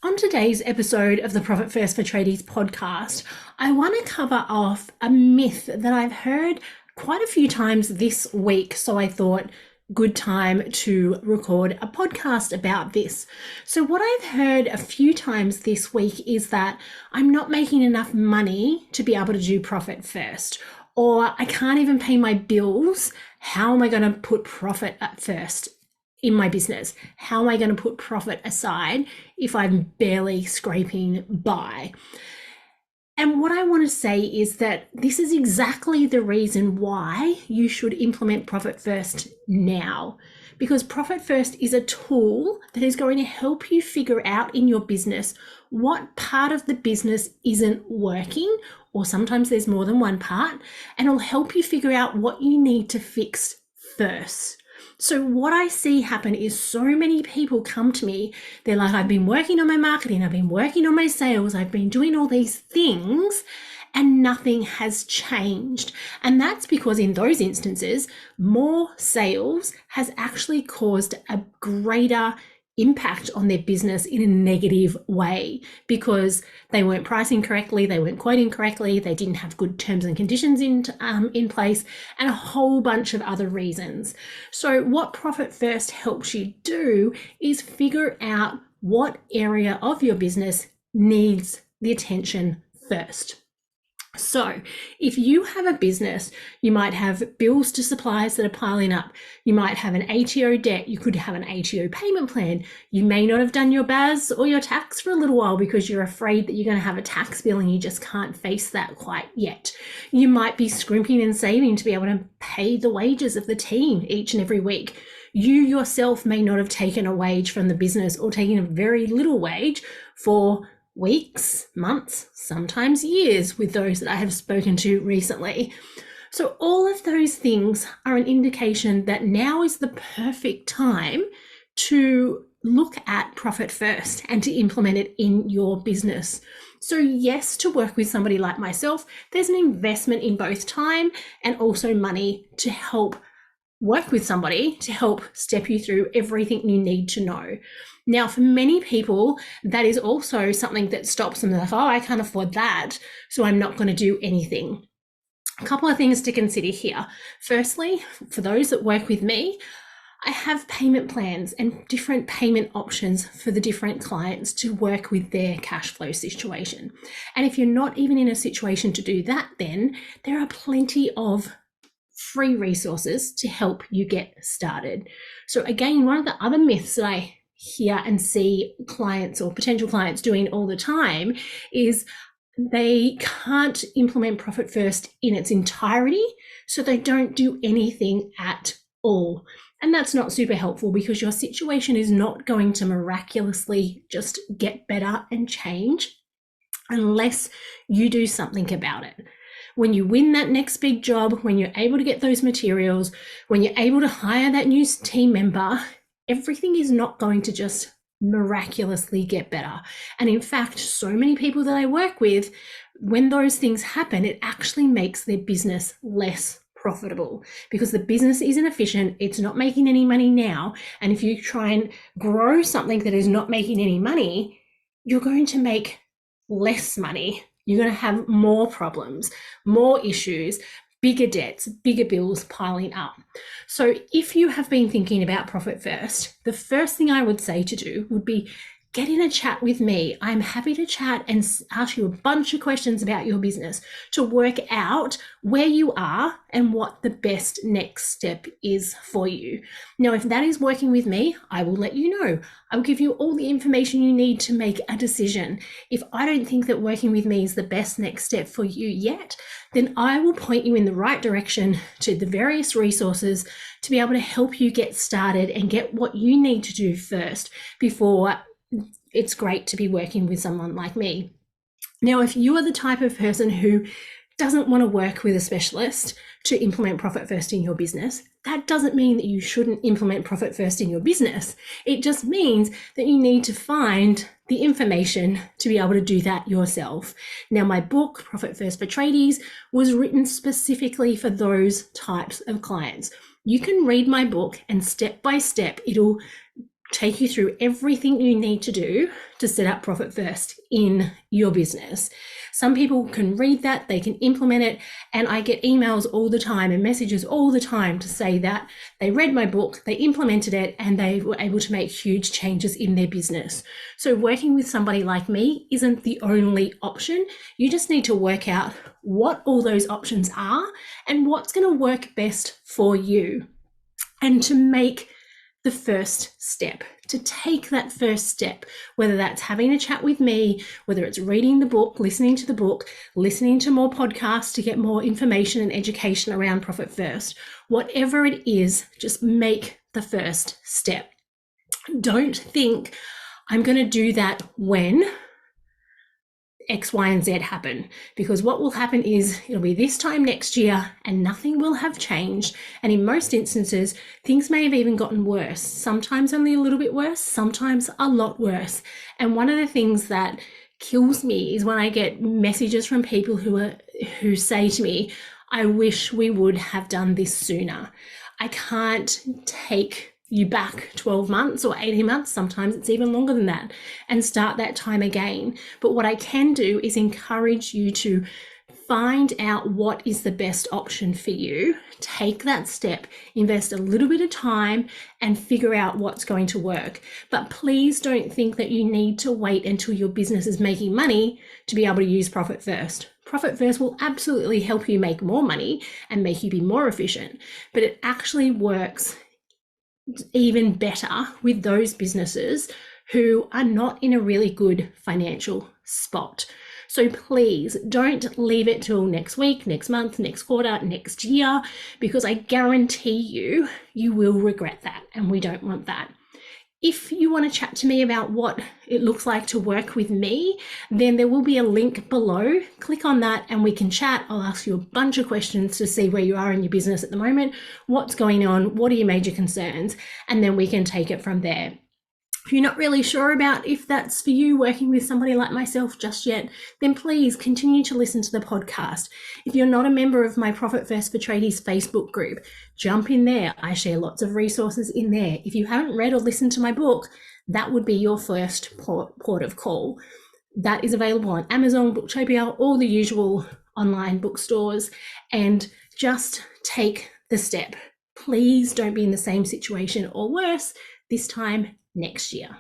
On today's episode of the Profit First for Tradies podcast, I want to cover off a myth that I've heard quite a few times this week. So I thought, good time to record a podcast about this. So what I've heard a few times this week is that I'm not making enough money to be able to do profit first, or I can't even pay my bills. How am I going to put profit at first in my business? How am I going to put profit aside if I'm barely scraping by? And what I want to say is that this is exactly the reason why you should implement Profit First now, because Profit First is a tool that is going to help you figure out in your business what part of the business isn't working, or sometimes there's more than one part, and it'll help you figure out what you need to fix first. So what I see happen is so many people come to me, they're like, I've been working on my marketing, I've been working on my sales, I've been doing all these things, and nothing has changed. And that's because in those instances, more sales has actually caused a greater impact on their business in a negative way, because they weren't pricing correctly, they weren't quoting correctly, they didn't have good terms and conditions in place, and a whole bunch of other reasons. So what Profit First helps you do is figure out what area of your business needs the attention first. So if you have a business, you might have bills to suppliers that are piling up. You might have an ATO debt. You could have an ATO payment plan. You may not have done your BAS or your tax for a little while because you're afraid that you're going to have a tax bill and you just can't face that quite yet. You might be scrimping and saving to be able to pay the wages of the team each and every week. You yourself may not have taken a wage from the business, or taken a very little wage for weeks, months, sometimes years with those that I have spoken to recently. So all of those things are an indication that now is the perfect time to look at Profit First and to implement it in your business. So yes, to work with somebody like myself, there's an investment in both time and also money to help work with somebody to help step you through everything you need to know. Now, for many people, that is also something that stops them. They're like, oh, I can't afford that, so I'm not going to do anything. A couple of things to consider here. Firstly, for those that work with me, I have payment plans and different payment options for the different clients to work with their cash flow situation. And if you're not even in a situation to do that, then there are plenty of free resources to help you get started. So again, one of the other myths that I hear and see clients or potential clients doing all the time is they can't implement Profit First in its entirety, so they don't do anything at all. And that's not super helpful, because your situation is not going to miraculously just get better and change unless you do something about it. When you win that next big job, when you're able to get those materials, when you're able to hire that new team member, everything is not going to just miraculously get better. And in fact, so many people that I work with, when those things happen, it actually makes their business less profitable, because the business isn't efficient, it's not making any money now. And if you try and grow something that is not making any money, you're going to make less money. You're going to have more problems, more issues, bigger debts, bigger bills piling up. So if you have been thinking about Profit First, the first thing I would say to do would be get in a chat with me. I'm happy to chat and ask you a bunch of questions about your business to work out where you are and what the best next step is for you. Now, if that is working with me, I will let you know. I will give you all the information you need to make a decision. If I don't think that working with me is the best next step for you yet, then I will point you in the right direction to the various resources to be able to help you get started and get what you need to do first before it's great to be working with someone like me. Now, if you are the type of person who doesn't want to work with a specialist to implement Profit First in your business, that doesn't mean that you shouldn't implement Profit First in your business. It just means that you need to find the information to be able to do that yourself. Now, my book, Profit First for Tradies, was written specifically for those types of clients. You can read my book and step by step, it'll take you through everything you need to do to set up Profit First in your business. Some people can read that, they can implement it, and I get emails all the time and messages all the time to say that they read my book, they implemented it, and they were able to make huge changes in their business. So working with somebody like me isn't the only option. You just need to work out what all those options are and what's going to work best for you. And to make the first step, to take that first step, whether that's having a chat with me, whether it's reading the book, listening to the book, listening to more podcasts to get more information and education around Profit First, whatever it is, just make the first step. Don't think I'm going to do that when X, Y, and Z happen, because what will happen is it'll be this time next year and nothing will have changed. And in most instances, things may have even gotten worse, sometimes only a little bit worse, sometimes a lot worse. And one of the things that kills me is when I get messages from people who say to me, I wish we would have done this sooner. I can't take you back 12 months or 18 months, sometimes it's even longer than that, and start that time again. But what I can do is encourage you to find out what is the best option for you, take that step, invest a little bit of time and figure out what's going to work. But please don't think that you need to wait until your business is making money to be able to use Profit First. Profit First will absolutely help you make more money and make you be more efficient, but it actually works even better with those businesses who are not in a really good financial spot. So please don't leave it till next week, next month, next quarter, next year, because I guarantee you, you will regret that, and we don't want that. If you want to chat to me about what it looks like to work with me, then there will be a link below. Click on that and we can chat. I'll ask you a bunch of questions to see where you are in your business at the moment, what's going on, what are your major concerns, and then we can take it from there. If you're not really sure about if that's for you, working with somebody like myself just yet, then please continue to listen to the podcast. If you're not a member of my Profit First for Tradies Facebook group, jump in there. I share lots of resources in there. If you haven't read or listened to my book, that would be your first port of call. That is available on Amazon, Booktopia, all the usual online bookstores, and just take the step. Please don't be in the same situation or worse this time next year.